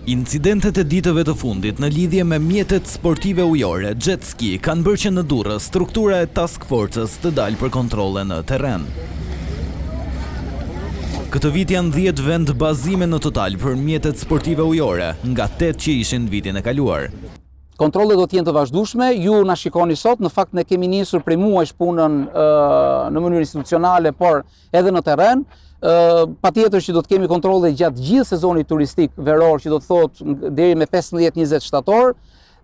Incidentet e ditëve të fundit në lidhje me mjetet sportive ujore, jet ski, kanë bërë që në Durrës struktura e task forces të dalë për kontrole në terren. Këtë vit janë 10 vend bazime në total për mjetet sportive ujore, nga 8 që ishin vitin e kaluar. Kontrollet do të jenë të vazhdueshme, ju na shikoni sot, në fakt ne kemi nisur prej muajsh punën në mënyrë institucionale, por edhe në terren. Patjetër që do të kemi kontrolle gjatë gjithë sezonit turistik veror, që do të thotë deri me 15-20 shtator,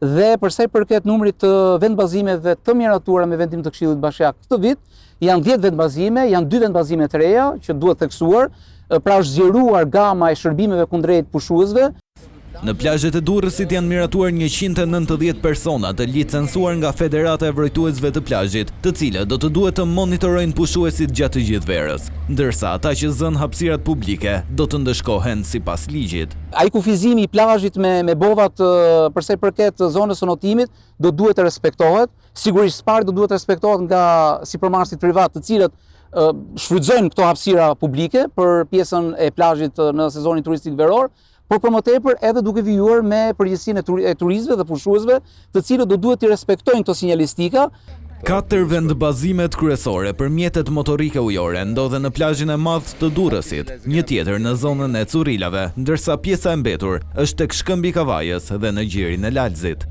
dhe përsa i përket numrit të vendbazimeve të miratuara me vendim të Këshillit Bashkiak këtë vit, janë 10 vendbazime, janë 2 vendbazime të reja që duhet theksuar, pra është zgjeruar gama e shërbimeve kundrejt pushuesve. Në plazhet e Durrësit janë miratuar 190 persona të licencuar nga Federata e Vrojtuesve të Plazhit, të cilët do të duhet të monitorojnë pushuesit gjatë të gjithë verës, ndërsa ata që zënë hapësirat publike do të ndëshkohen sipas ligjit. Ai kufizimi i plazhit me bovat përsa i përket zonës së notimit do duhet të respektohet. Sigurisht pari do duhet të respektohet nga sipërmarrësit privat, të cilët shfrytëzojnë këto hapësira publike për pjesën e plazhit në sezonin turistik veror, por për më tepër edhe duke vijuar me përgjegjësinë e turistëve dhe pushuesve, të cilët do duhet të respektojnë këto sinjalistika. 4 vendbazimet kryesore për mjetet motorike ujore ndodhen në plazhin e madh të Durrësit, një tjetër në zonën e Currilave, ndërsa pjesa e mbetur është tek Shkëmbi i Kavajës dhe në gjirin e Lalzit.